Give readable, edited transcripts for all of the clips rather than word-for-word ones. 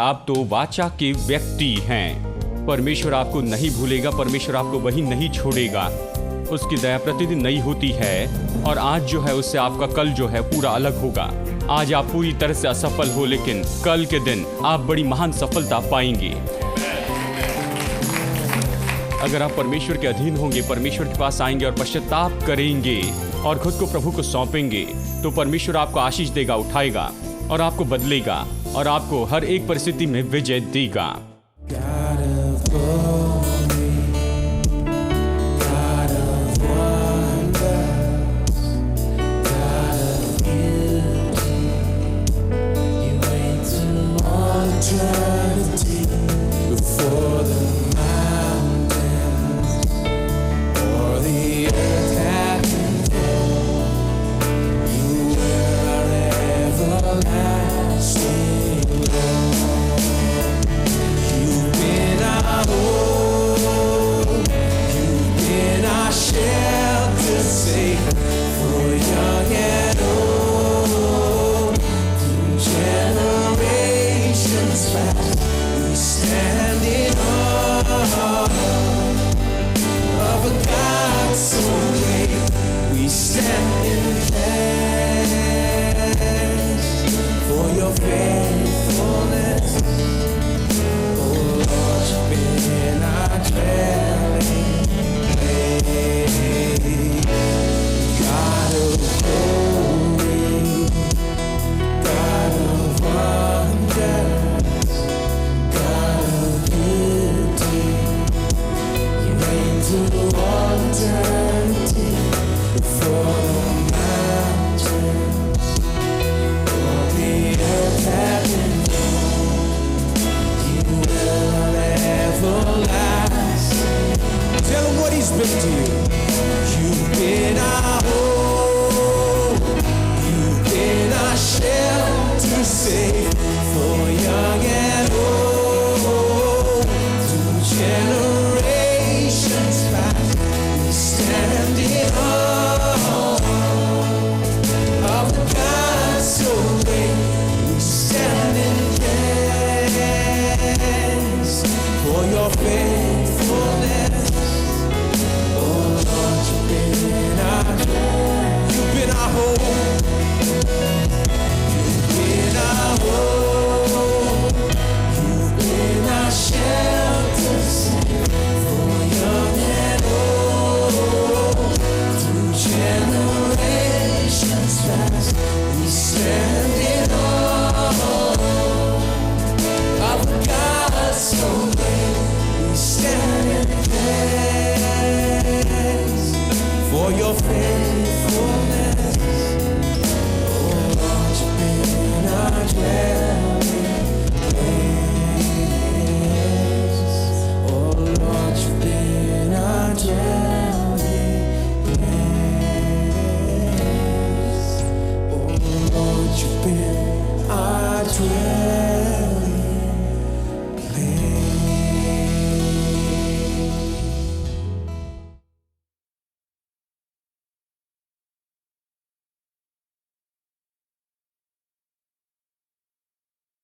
आप तो वाचा के व्यक्ति हैं। परमेश्वर आपको नहीं भूलेगा, परमेश्वर आपको वहीं नहीं छोड़ेगा। उसकी दया प्रतिदिन नई होती है और आज जो है उससे आपका कल जो है पूरा अलग होगा। आज आप पूरी तरह से असफल हो, लेकिन कल के दिन आप बड़ी महान सफलता पाएंगे। अगर आप परमेश्वर के अधीन होंगे, परमेश्वर के पास आएंगे और पश्चाताप करेंगे और खुद को प्रभु को सौंपेंगे, तो परमेश्वर आपको आशीष देगा, उठाएगा और आपको बदलेगा और आपको हर एक परिस्थिति में विजय देगा।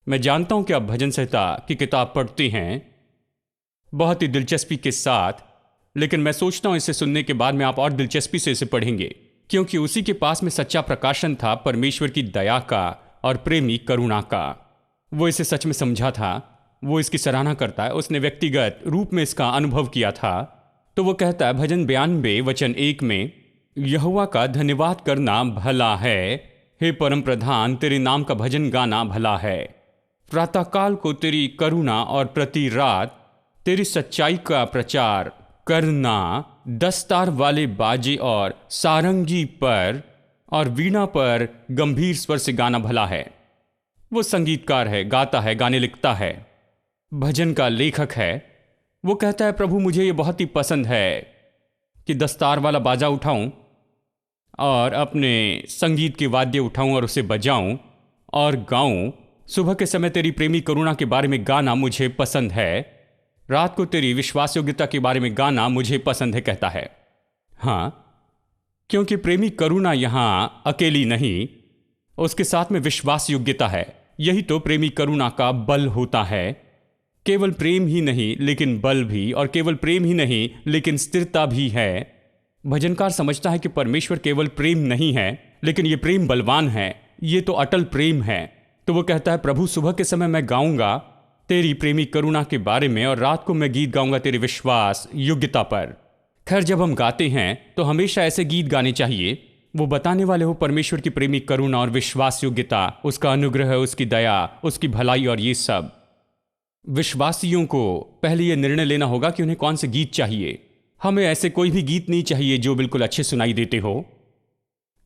मैं जानता हूं कि आप भजन संहिता की किताब पढ़ते हैं बहुत ही दिलचस्पी के साथ, लेकिन मैं सोचता हूं इसे सुनने के बाद में आप और दिलचस्पी से इसे पढ़ेंगे, क्योंकि उसी के पास में सच्चा प्रकाशन था परमेश्वर की दया का और प्रेमी करुणा का। वो इसे सच में समझा था, वो इसकी सराहना करता है, उसने व्यक्तिगत रूप में इसका अनुभव किया था। तो वो कहता है भजन 92 वचन 1 में, यहोवा का धन्यवाद करना भला है, हे परम प्रधान तेरे नाम का भजन गाना भला है। प्रातःकाल को तेरी करुणा और प्रति रात तेरी सच्चाई का प्रचार करना, दस्तार वाले बाजे और सारंगी पर और वीणा पर गंभीर स्वर से गाना भला है। वो संगीतकार है, गाता है, गाने लिखता है, भजन का लेखक है। वो कहता है प्रभु मुझे ये बहुत ही पसंद है कि दस्तार वाला बाजा उठाऊं और अपने संगीत के वाद्य उठाऊं और उसे बजाऊं और गाऊं। सुबह के समय तेरी प्रेमी करुणा के बारे में गाना मुझे पसंद है, रात को तेरी विश्वास योग्यता के बारे में गाना मुझे पसंद है, कहता है। हाँ, क्योंकि प्रेमी करुणा यहां अकेली नहीं, उसके साथ में विश्वास योग्यता है। यही तो प्रेमी करुणा का बल होता है। केवल प्रेम ही नहीं लेकिन बल भी, और केवल प्रेम ही नहीं लेकिन स्थिरता भी है। भजनकार समझता है कि परमेश्वर केवल प्रेम नहीं है लेकिन ये प्रेम बलवान है, ये तो अटल प्रेम है। तो वो कहता है, प्रभु सुबह के समय मैं गाऊंगा तेरी प्रेमी करुणा के बारे में, और रात को मैं गीत गाऊंगा तेरे विश्वास योग्यता पर। खैर, जब हम गाते हैं तो हमेशा ऐसे गीत गाने चाहिए वो बताने वाले हो परमेश्वर की प्रेमी करुणा और विश्वास योग्यता, उसका अनुग्रह, उसकी दया, उसकी भलाई और ये सब। विश्वासियों को पहले यह निर्णय लेना होगा कि उन्हें कौन से गीत चाहिए। हमें ऐसे कोई भी गीत नहीं चाहिए जो बिल्कुल अच्छे सुनाई देते हो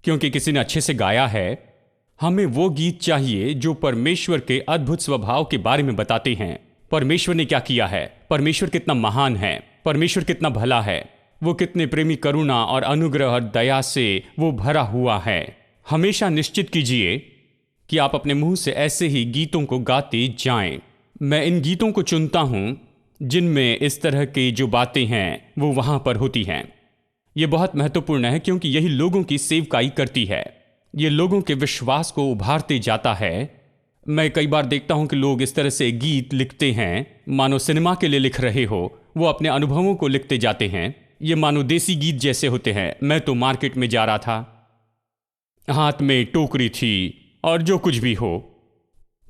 क्योंकि किसी ने अच्छे से गाया है। हमें वो गीत चाहिए जो परमेश्वर के अद्भुत स्वभाव के बारे में बताते हैं। परमेश्वर ने क्या किया है, परमेश्वर कितना महान है, परमेश्वर कितना भला है, वो कितने प्रेमी करुणा और अनुग्रह और दया से वो भरा हुआ है। हमेशा निश्चित कीजिए कि आप अपने मुंह से ऐसे ही गीतों को गाते जाएं। मैं इन गीतों को चुनता हूं जिनमें इस तरह की जो बातें हैं वो वहां पर होती हैं। ये बहुत महत्वपूर्ण है क्योंकि यही लोगों की सेवकाई करती है, ये लोगों के विश्वास को उभारते जाता है। मैं कई बार देखता हूं कि लोग इस तरह से गीत लिखते हैं मानो सिनेमा के लिए लिख रहे हो, वो अपने अनुभवों को लिखते जाते हैं। ये मानो देसी गीत जैसे होते हैं। मैं तो मार्केट में जा रहा था, हाथ में टोकरी थी और जो कुछ भी हो,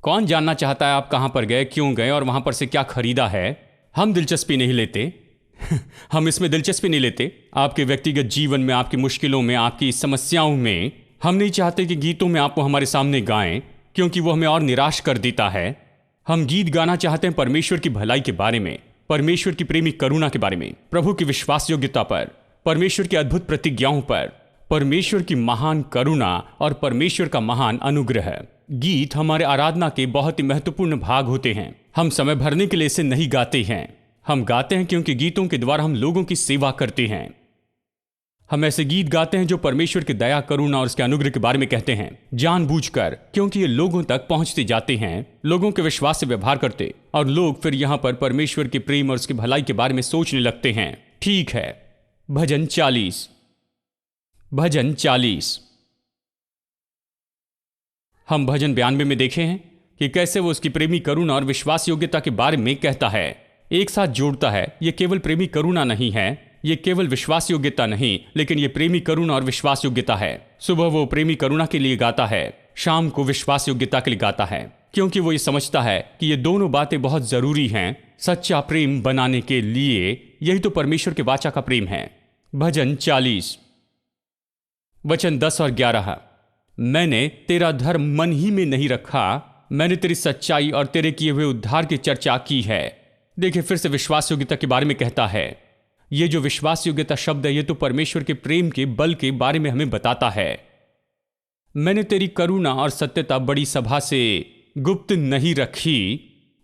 कौन जानना चाहता है आप कहां पर गए, क्यों गए और वहां पर से क्या खरीदा है। हम दिलचस्पी नहीं लेते हम इसमें दिलचस्पी नहीं लेते। आपके व्यक्तिगत जीवन में, आपकी मुश्किलों में, आपकी समस्याओं में हम नहीं चाहते कि गीतों में आपको हमारे सामने गाएं क्योंकि वो हमें और निराश कर देता है। हम गीत गाना चाहते हैं परमेश्वर की भलाई के बारे में, परमेश्वर की प्रेमी करुणा के बारे में, प्रभु की विश्वास योग्यता पर, परमेश्वर की अद्भुत प्रतिज्ञाओं पर, परमेश्वर की महान करुणा और परमेश्वर का महान अनुग्रह। गीत हमारे आराधना के बहुत ही महत्वपूर्ण भाग होते हैं। हम समय भरने के लिए इसे नहीं गाते हैं, हम गाते हैं क्योंकि गीतों के द्वारा हम लोगों की सेवा करते हैं। हम ऐसे गीत गाते हैं जो परमेश्वर की दया, करुणा और उसके अनुग्रह के बारे में कहते हैं, जानबूझकर, क्योंकि ये लोगों तक पहुंचते जाते हैं, लोगों के विश्वास से व्यवहार करते, और लोग फिर यहां पर परमेश्वर के प्रेम और उसकी भलाई के बारे में सोचने लगते हैं। ठीक है, भजन 40। भजन 40 हम भजन 92 में देखे हैं कि कैसे वो उसकी प्रेमी करुणा और विश्वास योग्यता के बारे में कहता है, एक साथ जोड़ता है। ये केवल प्रेमी करुणा नहीं है, ये केवल विश्वास योग्यता नहीं, लेकिन ये प्रेमी करुणा और विश्वास योग्यता है। सुबह वो प्रेमी करुणा के लिए गाता है, शाम को विश्वास योग्यता के लिए गाता है, क्योंकि वो ये समझता है कि ये दोनों बातें बहुत जरूरी हैं सच्चा प्रेम बनाने के लिए। यही तो परमेश्वर के वाचा का प्रेम है। भजन 40 वचन 10 और 11। मैंने तेरा धर्म मन ही में नहीं रखा, मैंने तेरी सच्चाई और तेरे किए हुए उद्धार की चर्चा की है। देखिए, फिर से विश्वास योग्यता के बारे में कहता है। ये जो विश्वास योग्यता शब्द है, ये तो परमेश्वर के प्रेम के बल के बारे में हमें बताता है। मैंने तेरी करुणा और सत्यता बड़ी सभा से गुप्त नहीं रखी।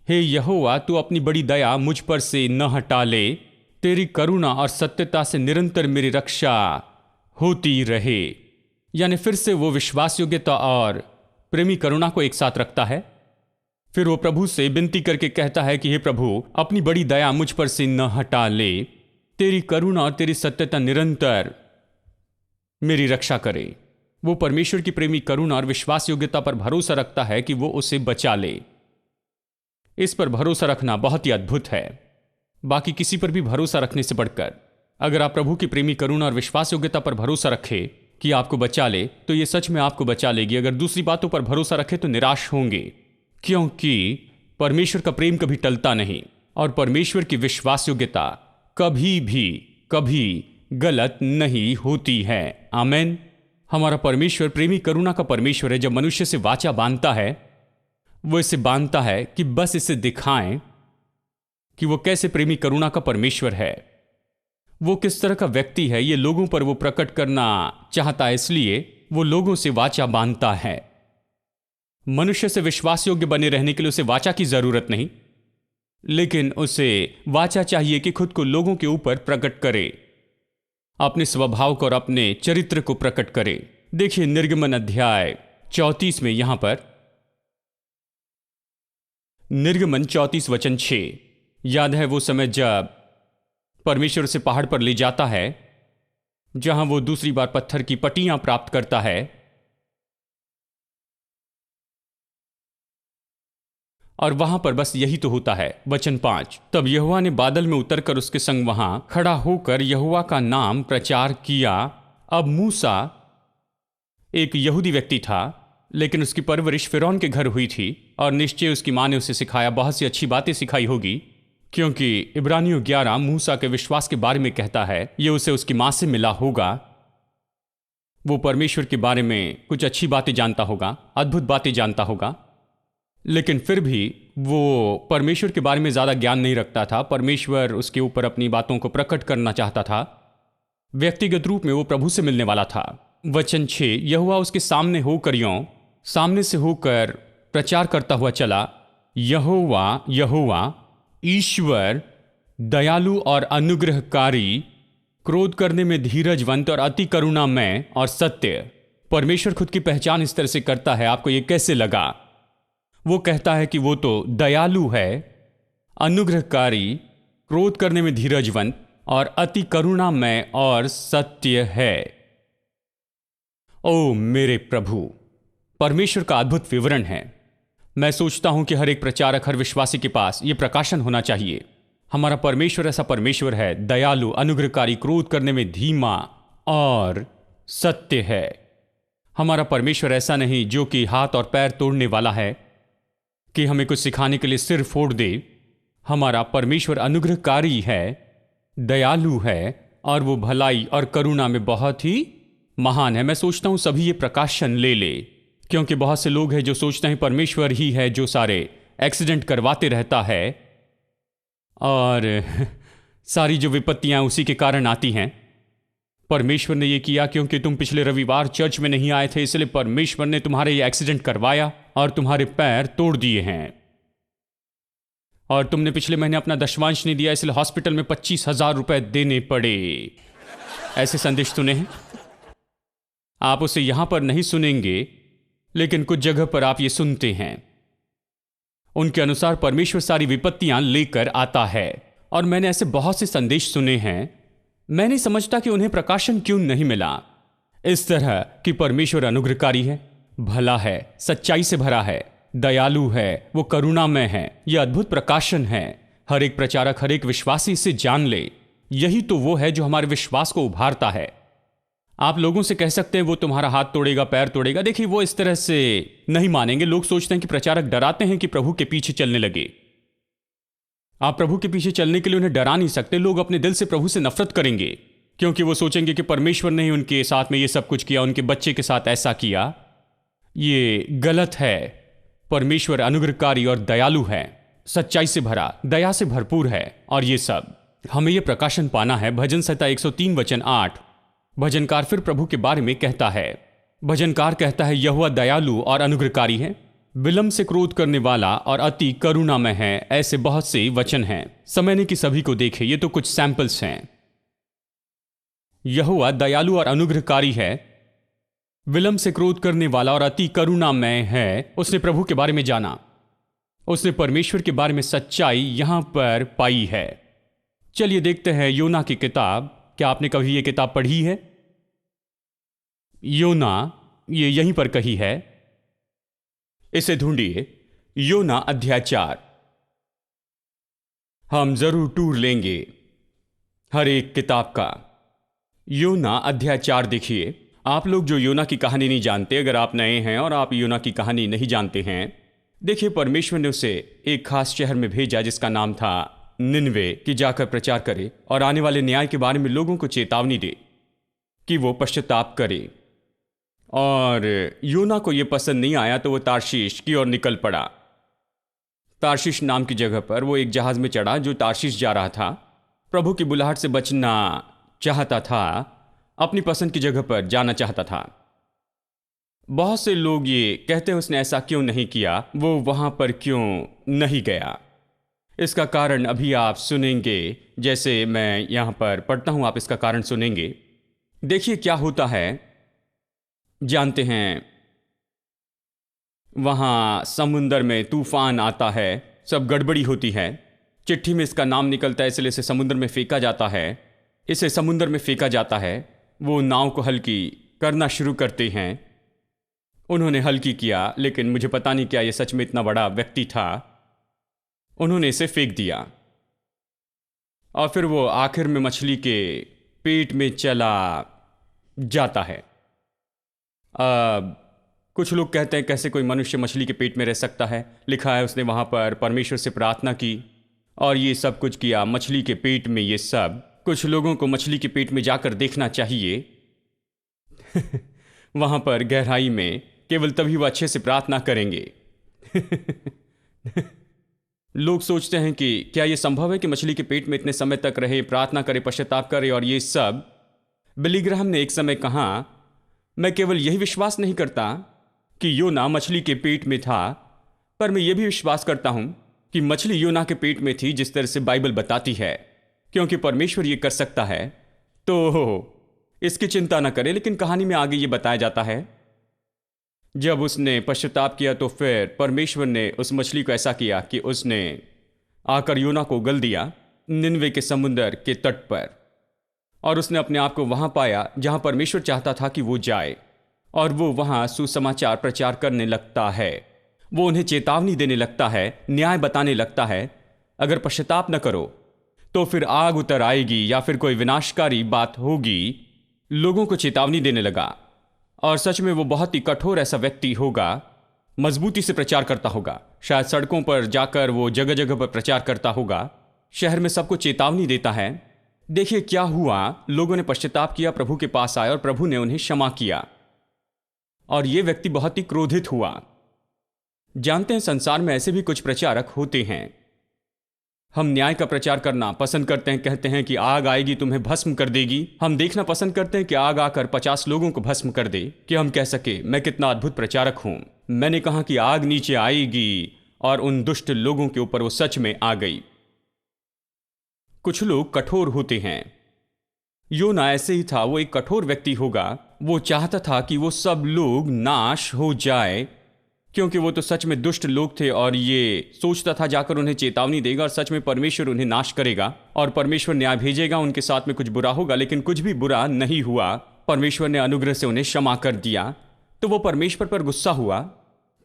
हे यहोवा, तू अपनी बड़ी दया मुझ पर से न हटा ले। तेरी करुणा और सत्यता से निरंतर मेरी रक्षा होती रहे। यानी फिर से वो विश्वास योग्यता और प्रेमी करुणा को एक साथ रखता है। फिर वो प्रभु से विनती करके कहता है कि हे प्रभु, अपनी बड़ी दया मुझ पर से न हटा ले। तेरी करुणा और तेरी सत्यता निरंतर मेरी रक्षा करे। वो परमेश्वर की प्रेमी करुणा और विश्वास योग्यता पर भरोसा रखता है कि वो उसे बचा ले। इस पर भरोसा रखना बहुत ही अद्भुत है, बाकी किसी पर भी भरोसा रखने से बढ़कर। अगर आप प्रभु की प्रेमी करुणा और विश्वास योग्यता पर भरोसा रखें कि आपको बचा ले, तो ये सच में आपको बचा लेगी। अगर दूसरी बातों पर भरोसा रखें तो निराश होंगे, क्योंकि परमेश्वर का प्रेम कभी टलता नहीं और परमेश्वर की विश्वास योग्यता कभी गलत नहीं होती है। आमेन। हमारा परमेश्वर प्रेमी करुणा का परमेश्वर है। जब मनुष्य से वाचा बांधता है, वो इसे बांधता है कि बस इसे दिखाएं कि वो कैसे प्रेमी करुणा का परमेश्वर है, वो किस तरह का व्यक्ति है। ये लोगों पर वो प्रकट करना चाहता है, इसलिए वो लोगों से वाचा बांधता है। मनुष्य से विश्वास योग्य बने रहने के लिए उसे वाचा की जरूरत नहीं, लेकिन उसे वाचा चाहिए कि खुद को लोगों के ऊपर प्रकट करे, अपने स्वभाव को और अपने चरित्र को प्रकट करे। देखिए निर्गमन अध्याय 34 में, यहां पर निर्गमन 34 वचन 6। याद है वो समय जब परमेश्वर उसे पहाड़ पर ले जाता है जहां वो दूसरी बार पत्थर की पट्टियां प्राप्त करता है। और वहां पर बस यही तो होता है। वचन 5, तब यहोवा ने बादल में उतरकर उसके संग वहां खड़ा होकर यहोवा का नाम प्रचार किया। अब मूसा एक यहूदी व्यक्ति था, लेकिन उसकी परवरिश फिरौन के घर हुई थी और निश्चय उसकी माँ ने उसे सिखाया, बहुत सी अच्छी बातें सिखाई होगी, क्योंकि इब्रानियों 11 मूसा के विश्वास के बारे में कहता है ये उसे उसकी माँ से मिला होगा। वो परमेश्वर के बारे में कुछ अच्छी बातें जानता होगा, अद्भुत बातें जानता होगा, लेकिन फिर भी वो परमेश्वर के बारे में ज़्यादा ज्ञान नहीं रखता था। परमेश्वर उसके ऊपर अपनी बातों को प्रकट करना चाहता था। व्यक्तिगत रूप में वो प्रभु से मिलने वाला था। वचन 6, यहोवा उसके सामने होकर सामने से होकर प्रचार करता हुआ चला, यहोवा यहोवा ईश्वर दयालु और अनुग्रहकारी, क्रोध करने में धीरजवंत और अति करुणामय और सत्य। परमेश्वर खुद की पहचान इस तरह से करता है। आपको ये कैसे लगा? वो कहता है कि वो तो दयालु है, अनुग्रहकारी, क्रोध करने में धीरजवंत और अति करुणामय और सत्य है। ओ मेरे प्रभु, परमेश्वर का अद्भुत विवरण है। मैं सोचता हूं कि हर एक प्रचारक, हर विश्वासी के पास यह प्रकाशन होना चाहिए। हमारा परमेश्वर ऐसा परमेश्वर है, दयालु, अनुग्रहकारी, क्रोध करने में धीमा और सत्य है। हमारा परमेश्वर ऐसा नहीं जो कि हाथ और पैर तोड़ने वाला है, कि हमें कुछ सिखाने के लिए सिर फोड़ दे। हमारा परमेश्वर अनुग्रहकारी है, दयालु है और वो भलाई और करुणा में बहुत ही महान है। मैं सोचता हूं सभी ये प्रकाशन ले, क्योंकि बहुत से लोग हैं जो सोचते हैं परमेश्वर ही है जो सारे एक्सीडेंट करवाते रहता है और सारी जो विपत्तियां उसी के कारण आती हैं। परमेश्वर ने ये किया क्योंकि तुम पिछले रविवार चर्च में नहीं आए थे, इसलिए परमेश्वर ने तुम्हारे ये एक्सीडेंट करवाया और तुम्हारे पैर तोड़ दिए हैं। और तुमने पिछले महीने अपना दशमांश नहीं दिया, इसलिए हॉस्पिटल में 25,000 रुपए देने पड़े। ऐसे संदेश सुने हैं? आप उसे यहां पर नहीं सुनेंगे, लेकिन कुछ जगह पर आप ये सुनते हैं। उनके अनुसार परमेश्वर सारी विपत्तियां लेकर आता है। और मैंने ऐसे बहुत से संदेश सुने हैं। मैं नहीं समझता कि उन्हें प्रकाशन क्यों नहीं मिला इस तरह कि परमेश्वर अनुग्रहकारी है, भला है, सच्चाई से भरा है, दयालु है, वो करुणामय है। यह अद्भुत प्रकाशन है। हर एक प्रचारक, हर एक विश्वासी इसे जान ले। यही तो वो है जो हमारे विश्वास को उभारता है। आप लोगों से कह सकते हैं वो तुम्हारा हाथ तोड़ेगा, पैर तोड़ेगा। देखिए, वो इस तरह से नहीं मानेंगे। लोग सोचते हैं कि प्रचारक डराते हैं कि प्रभु के पीछे चलने लगे। आप प्रभु के पीछे चलने के लिए उन्हें डरा नहीं सकते। लोग अपने दिल से प्रभु से नफरत करेंगे, क्योंकि वो सोचेंगे कि परमेश्वर ने ही उनके साथ में ये सब कुछ किया, उनके बच्चे के साथ ऐसा किया। ये गलत है। परमेश्वर अनुग्रहकारी और दयालु है, सच्चाई से भरा, दया से भरपूर है। और ये सब हमें यह प्रकाशन पाना है। भजन संहिता 103 वचन 8। भजनकार फिर प्रभु के बारे में कहता है। भजनकार कहता है, यहोवा दयालु और अनुग्रहकारी है, विलंब से क्रोध करने वाला और अति करुणामय है। ऐसे बहुत से वचन हैं। समय ने कि सभी को देखे, ये तो कुछ सैंपल्स हैं। यहोवा दयालु और अनुग्रहकारी है, विलंब से क्रोध करने वाला और अति करुणामय है। उसने प्रभु के बारे में जाना, उसने परमेश्वर के बारे में सच्चाई यहां पर पाई है। चलिए देखते हैं योना की किताब। क्या आपने कभी ये किताब पढ़ी है? योना, ये यहीं पर कही है। इसे ढूंढिए, योना अध्याय 4। हम जरूर टूर लेंगे हर एक किताब का। योना अध्याय 4 देखिए। आप लोग जो योना की कहानी नहीं जानते, अगर आप नए हैं और आप योना की कहानी नहीं जानते हैं, देखिए, परमेश्वर ने उसे एक खास शहर में भेजा जिसका नाम था निनवे, कि जाकर प्रचार करे और आने वाले न्याय के बारे में लोगों को चेतावनी दे कि वो पश्चाताप करे। और योना को यह पसंद नहीं आया तो वो तार्शीश की ओर निकल पड़ा। तार्शीश नाम की जगह पर वो एक जहाज में चढ़ा जो तार्शीश जा रहा था। प्रभु की बुलाहट से बचना चाहता था, अपनी पसंद की जगह पर जाना चाहता था। बहुत से लोग ये कहते हैं उसने ऐसा क्यों नहीं किया, वो वहां पर क्यों नहीं गया। इसका कारण अभी आप सुनेंगे। जैसे मैं यहां पर पढ़ता हूं, आप इसका कारण सुनेंगे। देखिए क्या होता है। जानते हैं, वहां समुंदर में तूफान आता है, सब गड़बड़ी होती है। चिट्ठी में इसका नाम निकलता है, इसलिए इसे समुद्र में फेंका जाता है। इसे समुद्र में फेंका जाता है। वो नाव को हल्की करना शुरू करते हैं। उन्होंने हल्की किया, लेकिन मुझे पता नहीं क्या ये सच में इतना बड़ा व्यक्ति था। उन्होंने इसे फेंक दिया और फिर वो आखिर में मछली के पेट में चला जाता है। अब कुछ लोग कहते हैं कैसे कोई मनुष्य मछली के पेट में रह सकता है। लिखा है उसने वहां पर परमेश्वर से प्रार्थना की और ये सब कुछ किया मछली के पेट में। ये सब कुछ लोगों को मछली के पेट में जाकर देखना चाहिए। वहां पर गहराई में केवल तभी वो अच्छे से प्रार्थना करेंगे। लोग सोचते हैं कि क्या यह संभव है कि मछली के पेट में इतने समय तक रहे, प्रार्थना करे, पश्चाताप करे और ये सब। बिली ग्राहम ने एक समय कहा, मैं केवल यही विश्वास नहीं करता कि योना मछली के पेट में था, पर मैं यह भी विश्वास करता हूं कि मछली योना के पेट में थी जिस तरह से बाइबल बताती है, क्योंकि परमेश्वर ये कर सकता है। तो इसकी चिंता न करें। लेकिन कहानी में आगे ये बताया जाता है जब उसने पश्चाताप किया तो फिर परमेश्वर ने उस मछली को ऐसा किया कि उसने आकर योना को गल दिया निनवे के समुंदर के तट पर, और उसने अपने आप को वहां पाया जहां परमेश्वर चाहता था कि वो जाए, और वो वहां सुसमाचार प्रचार करने लगता है। वो उन्हें चेतावनी देने लगता है, न्याय बताने लगता है, अगर पश्चाताप न करो तो फिर आग उतर आएगी या फिर कोई विनाशकारी बात होगी। लोगों को चेतावनी देने लगा और सच में वो बहुत ही कठोर ऐसा व्यक्ति होगा, मजबूती से प्रचार करता होगा। शायद सड़कों पर जाकर वो जगह जगह पर प्रचार करता होगा, शहर में सबको चेतावनी देता है। देखिए क्या हुआ, लोगों ने पश्चाताप किया, प्रभु के पास आए और प्रभु ने उन्हें क्षमा किया, और ये व्यक्ति बहुत ही क्रोधित हुआ। जानते हैं संसार में ऐसे भी कुछ प्रचारक होते हैं। हम न्याय का प्रचार करना पसंद करते हैं, कहते हैं कि आग आएगी तुम्हें भस्म कर देगी। हम देखना पसंद करते हैं कि आग आकर 50 लोगों को भस्म कर दे, कि हम कह सके मैं कितना अद्भुत प्रचारक हूं। मैंने कहा कि आग नीचे आएगी और उन दुष्ट लोगों के ऊपर वो सच में आ गई। कुछ लोग कठोर होते हैं। योना ऐसे ही था, वो एक कठोर व्यक्ति होगा। वो चाहता था कि वो सब लोग नाश हो जाए, क्योंकि वो तो सच में दुष्ट लोग थे, और ये सोचता था जाकर उन्हें चेतावनी देगा और सच में परमेश्वर उन्हें नाश करेगा और परमेश्वर न्याय भेजेगा, उनके साथ में कुछ बुरा होगा। लेकिन कुछ भी बुरा नहीं हुआ। परमेश्वर ने अनुग्रह से उन्हें क्षमा कर दिया। तो वो परमेश्वर पर गुस्सा हुआ।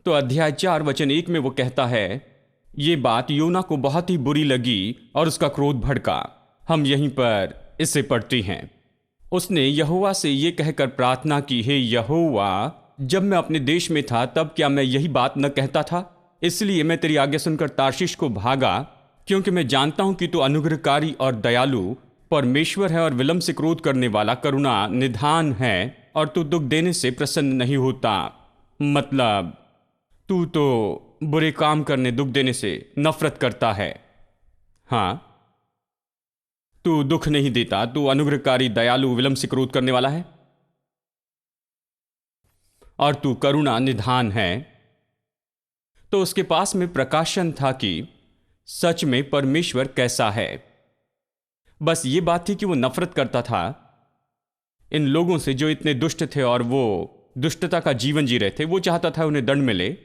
तो अध्याय 4 वचन 1 में वो कहता है, ये बात योना को बहुत ही बुरी लगी और उसका क्रोध भड़का। हम यहीं पर इसे पढ़ते हैं। उसने यहोवा से ये कहकर प्रार्थना की, हे यहोवा, जब मैं अपने देश में था तब क्या मैं यही बात न कहता था? इसलिए मैं तेरी आज्ञा सुनकर तार्शीश को भागा, क्योंकि मैं जानता हूं कि तू अनुग्रहकारी और दयालु परमेश्वर है और विलंब से क्रोध करने वाला करुणा निधान है, और तू दुख देने से प्रसन्न नहीं होता। मतलब तू तो बुरे काम करने, दुख देने से नफरत करता है। हां, तू दुख नहीं देता, तू अनुग्रहकारी, दयालु, विलंब से क्रोध करने वाला है, और तू करुणा निधान है। तो उसके पास में प्रकाशन था कि सच में परमेश्वर कैसा है। बस ये बात थी कि वो नफरत करता था इन लोगों से जो इतने दुष्ट थे और वो दुष्टता का जीवन जी रहे थे। वो चाहता था उन्हें दंड मिले,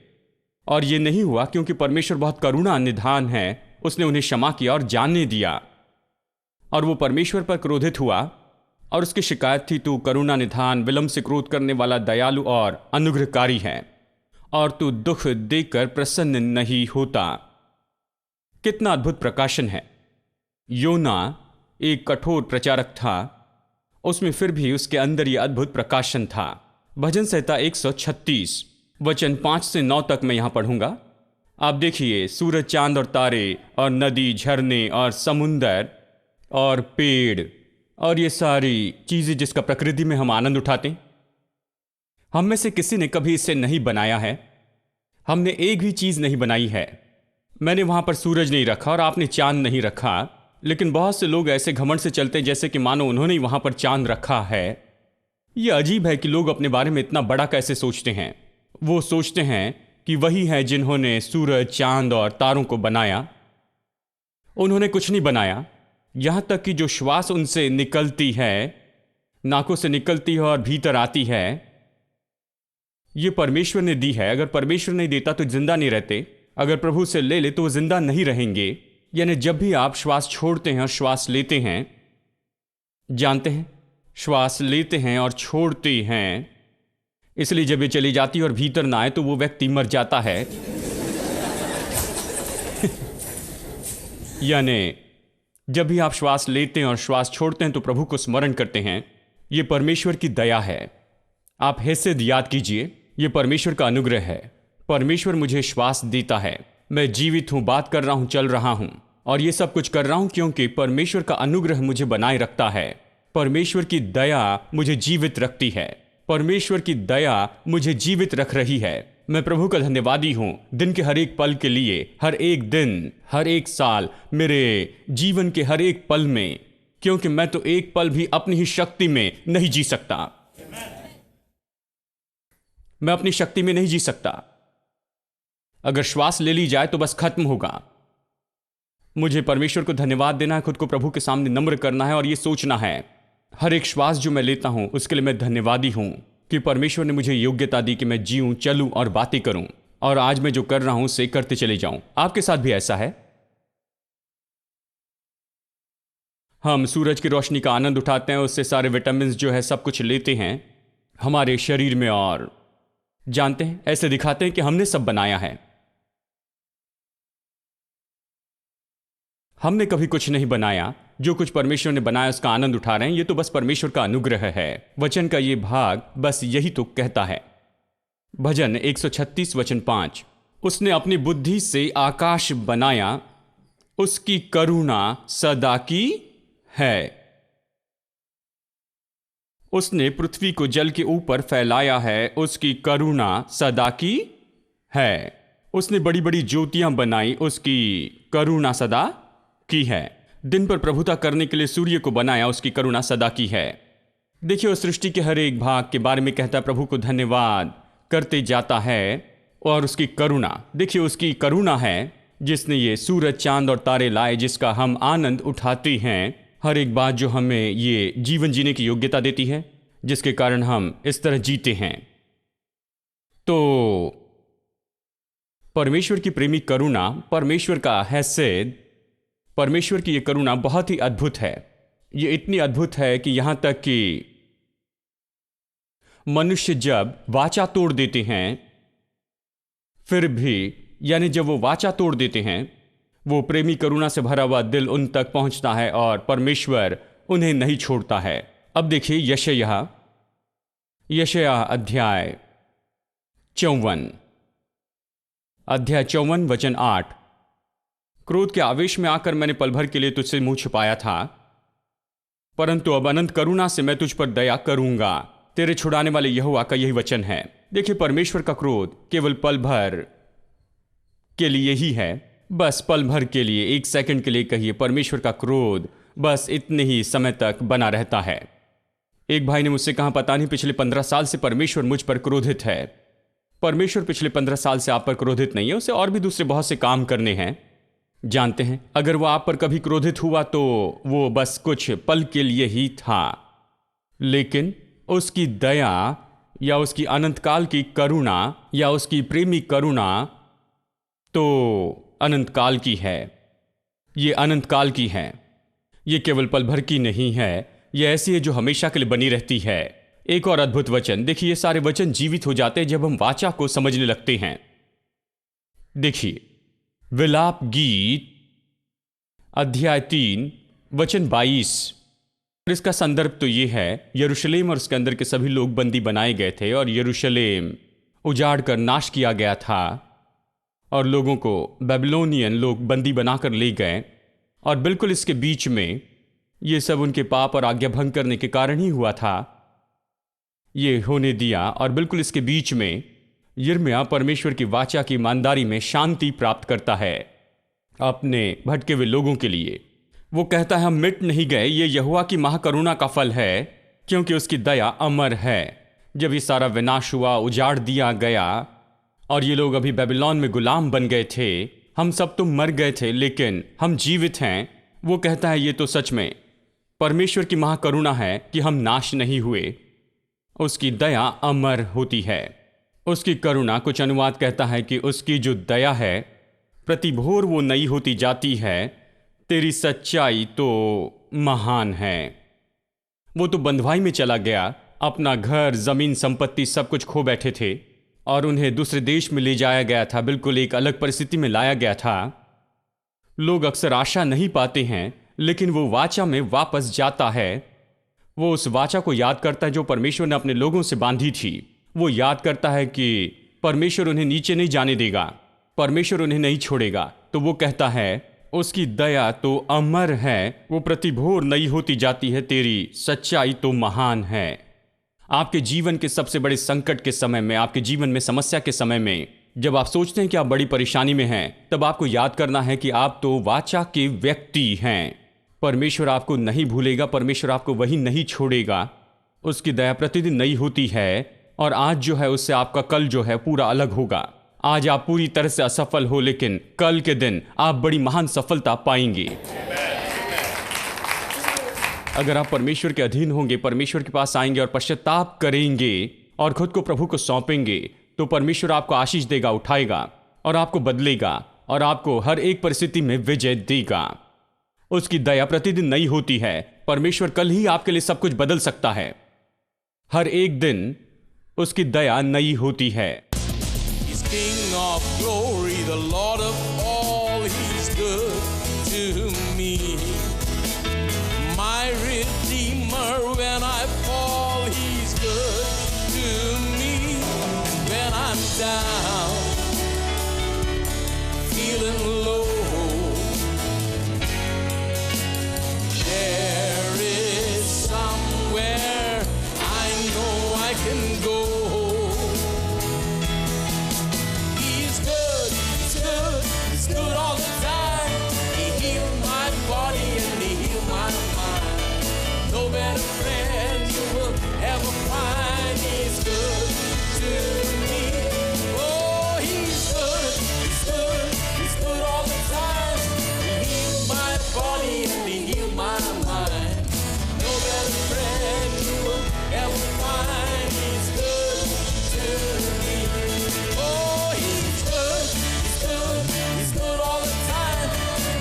और ये नहीं हुआ क्योंकि परमेश्वर बहुत करुणा निधान है। उसने उन्हें क्षमा किया और जानने दिया, और वो परमेश्वर पर क्रोधित हुआ, और उसकी शिकायत थी, तू करुणा निधान, विलंब से क्रोध करने वाला, दयालु और अनुग्रहकारी है, और तू दुख देकर प्रसन्न नहीं होता। कितना अद्भुत प्रकाशन है। योना एक कठोर प्रचारक था, उसमें फिर भी उसके अंदर यह अद्भुत प्रकाशन था। भजन संहिता 136 वचन 5 से 9 तक मैं यहां पढ़ूंगा। आप देखिए, सूरज, चांद और तारे और नदी, झरने और समुंदर और पेड़ और ये सारी चीजें जिसका प्रकृति में हम आनंद उठाते हैं, हम में से किसी ने कभी इसे नहीं बनाया है। हमने एक भी चीज नहीं बनाई है। मैंने वहां पर सूरज नहीं रखा और आपने चांद नहीं रखा, लेकिन बहुत से लोग ऐसे घमंड से चलते हैं जैसे कि मानो उन्होंने ही वहां पर चांद रखा है। यह अजीब है कि लोग अपने बारे में इतना बड़ा कैसे सोचते हैं। वो सोचते हैं कि वही है जिन्होंने सूरज, चांद और तारों को बनाया। उन्होंने कुछ नहीं बनाया। यहां तक कि जो श्वास उनसे निकलती है, नाकों से निकलती है और भीतर आती है, ये परमेश्वर ने दी है। अगर परमेश्वर नहीं देता तो जिंदा नहीं रहते। अगर प्रभु से ले ले तो वो जिंदा नहीं रहेंगे। यानी जब भी आप श्वास छोड़ते हैं और श्वास लेते हैं, जानते हैं, श्वास लेते हैं और छोड़ते हैं, इसलिए जब ये चली जाती है और भीतर ना आए तो वो व्यक्ति मर जाता है। यानी जब भी आप श्वास लेते हैं और श्वास छोड़ते हैं तो प्रभु को स्मरण करते हैं। यह परमेश्वर की दया है। आप हेसेद याद कीजिए, यह परमेश्वर का अनुग्रह है। परमेश्वर मुझे श्वास देता है, मैं जीवित हूं, बात कर रहा हूं, चल रहा हूं, और ये सब कुछ कर रहा हूं क्योंकि परमेश्वर का अनुग्रह मुझे बनाए रखता है। परमेश्वर की दया मुझे जीवित रखती है। परमेश्वर की दया मुझे जीवित रख रही है। मैं प्रभु का धन्यवादी हूं दिन के हर एक पल के लिए, हर एक दिन, हर एक साल, मेरे जीवन के हर एक पल में, क्योंकि मैं तो एक पल भी अपनी ही शक्ति में नहीं जी सकता। मैं अपनी शक्ति में नहीं जी सकता। अगर श्वास ले ली जाए तो बस खत्म होगा। मुझे परमेश्वर को धन्यवाद देना है, खुद को प्रभु के सामने नम्र करना है और यह सोचना है हर एक श्वास जो मैं लेता हूं उसके लिए मैं धन्यवादी हूं कि परमेश्वर ने मुझे योग्यता दी कि मैं जीऊं, चलूं और बातें करूं, और आज मैं जो कर रहा हूं उसे करते चले जाऊं। आपके साथ भी ऐसा है? हम सूरज की रोशनी का आनंद उठाते हैं, उससे सारे विटामिन जो है सब कुछ लेते हैं हमारे शरीर में, और जानते हैं ऐसे दिखाते हैं कि हमने सब बनाया है। हमने कभी कुछ नहीं बनाया। जो कुछ परमेश्वर ने बनाया उसका आनंद उठा रहे हैं। ये तो बस परमेश्वर का अनुग्रह है। वचन का ये भाग बस यही तो कहता है। भजन 136 वचन 5, उसने अपनी बुद्धि से आकाश बनाया, उसकी करुणा सदा की है। उसने पृथ्वी को जल के ऊपर फैलाया है, उसकी करुणा सदा की है। उसने बड़ी बड़ी ज्योतियां बनाई, उसकी करुणा सदा की है। दिन पर प्रभुता करने के लिए सूर्य को बनाया, उसकी करुणा सदा की है। देखिए, उस सृष्टि के हर एक भाग के बारे में कहता है, प्रभु को धन्यवाद करते जाता है। और उसकी करुणा, देखिए उसकी करुणा है जिसने ये सूरज, चांद और तारे लाए, जिसका हम आनंद उठाते हैं। हर एक बात जो हमें ये जीवन जीने की योग्यता देती है, जिसके कारण हम इस तरह जीते हैं। तो परमेश्वर की प्रेमी करुणा, परमेश्वर का हैसियत, परमेश्वर की यह करुणा बहुत ही अद्भुत है। यह इतनी अद्भुत है कि यहां तक कि मनुष्य जब वाचा तोड़ देते हैं, फिर भी, यानी जब वो वाचा तोड़ देते हैं, वो प्रेमी करुणा से भरा हुआ दिल उन तक पहुंचता है और परमेश्वर उन्हें नहीं छोड़ता है। अब देखिए यशायाह अध्याय 54 वचन 8, क्रोध के आवेश में आकर मैंने पल भर के लिए तुझसे मुंह छुपाया था, परंतु अब अनंत करुणा से मैं तुझ पर दया करूंगा। तेरे छुड़ाने वाले यहोवा का यही वचन है। देखिए, परमेश्वर का क्रोध केवल पल भर के लिए ही है, बस पल भर के लिए, एक सेकंड के लिए कहिए। परमेश्वर का क्रोध बस इतने ही समय तक बना रहता है। एक भाई ने मुझसे कहा, पता नहीं पिछले 15 साल से परमेश्वर मुझ पर क्रोधित है। परमेश्वर पिछले 15 साल से आप पर क्रोधित नहीं है, उसे और भी दूसरे बहुत से काम करने हैं। जानते हैं, अगर वो आप पर कभी क्रोधित हुआ तो वो बस कुछ पल के लिए ही था, लेकिन उसकी दया या उसकी अनंतकाल की करुणा या उसकी प्रेमी करुणा तो अनंत काल की है। ये अनंत काल की है। ये केवल पल भर की नहीं है, ये ऐसी है जो हमेशा के लिए बनी रहती है। एक और अद्भुत वचन देखिए, ये सारे वचन जीवित हो जाते हैं जब हम वाचा को समझने लगते हैं। देखिए, विलाप गीत अध्याय 3 वचन 22, इसका संदर्भ तो ये है, यरूशलेम और उसके अंदर के सभी लोग बंदी बनाए गए थे और यरूशलेम उजाड़ कर नाश किया गया था और लोगों को बेबीलोनियन लोग बंदी बनाकर ले गए। और बिल्कुल इसके बीच में ये सब उनके पाप और आज्ञा भंग करने के कारण ही हुआ था, ये होने दिया। और बिल्कुल इसके बीच में यिर्मयाह परमेश्वर की वाचा की ईमानदारी में शांति प्राप्त करता है अपने भटके हुए लोगों के लिए। वो कहता है, हम मिट नहीं गए, ये यहोवा की महाकरुणा का फल है, क्योंकि उसकी दया अमर है। जब ये सारा विनाश हुआ, उजाड़ दिया गया और ये लोग अभी बेबीलोन में गुलाम बन गए थे, हम सब तो मर गए थे लेकिन हम जीवित हैं। वो कहता है, ये तो सच में परमेश्वर की महाकरुणा है कि हम नाश नहीं हुए। उसकी दया अमर होती है। उसकी करुणा, कुछ अनुवाद कहता है कि उसकी जो दया है प्रति भोर वो नई होती जाती है। तेरी सच्चाई तो महान है। वो तो बंधुआई में चला गया, अपना घर, जमीन, संपत्ति सब कुछ खो बैठे थे और उन्हें दूसरे देश में ले जाया गया था, बिल्कुल एक अलग परिस्थिति में लाया गया था। लोग अक्सर आशा नहीं पाते हैं, लेकिन वो वाचा में वापस जाता है। वो उस वाचा को याद करता है जो परमेश्वर ने अपने लोगों से बांधी थी। वो याद करता है कि परमेश्वर उन्हें नीचे नहीं जाने देगा, परमेश्वर उन्हें नहीं छोड़ेगा। तो वो कहता है, उसकी दया तो अमर है, वो प्रतिभोर नई होती जाती है, तेरी सच्चाई तो महान है। आपके जीवन के सबसे बड़े संकट के समय में, आपके जीवन में समस्या के समय में, जब आप सोचते हैं कि आप बड़ी परेशानी में हैं, तब आपको याद करना है कि आप तो वाचा के व्यक्ति हैं। परमेश्वर आपको नहीं भूलेगा, परमेश्वर आपको वही नहीं छोड़ेगा। उसकी दया प्रतिदिन नई होती है, और आज जो है उससे आपका कल जो है पूरा अलग होगा। आज आप पूरी तरह से असफल हो, लेकिन कल के दिन आप बड़ी महान सफलता पाएंगे। अगर आप परमेश्वर के अधीन होंगे, परमेश्वर के पास आएंगे और पश्चाताप करेंगे और खुद को प्रभु को सौंपेंगे, तो परमेश्वर आपको आशीष देगा, उठाएगा और आपको बदलेगा और आपको हर एक परिस्थिति में विजय देगा। उसकी दया प्रतिदिन नई होती है। परमेश्वर कल ही आपके लिए सब कुछ बदल सकता है। हर एक दिन उसकी दया नई होती है। King of glory, the Lord of all, He's good to me. My Redeemer, when I fall, He's good to me. When I'm down, feeling low, there is somewhere I know I can go. He's good all the time. He healed my body and He healed my mind. No better friend you will ever find. He's good to me. Oh, He's good. He's good. He's good all the time. He healed my body and He healed my mind. No better friend you will ever find. He's good to me. Oh, He's good. He's good. He's good all the time.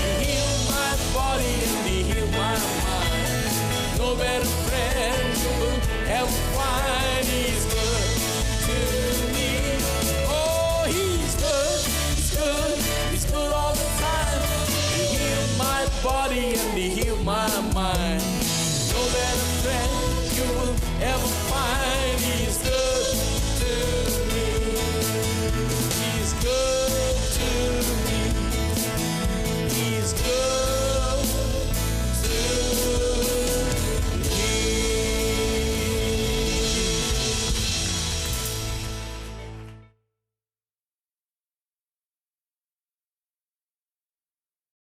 He healed my body and He healed my mind. No better friend you will ever find. He's good to me. Oh, He's good. He's good. He's good all the time. He healed my body and He healed my mind. No better friend you will ever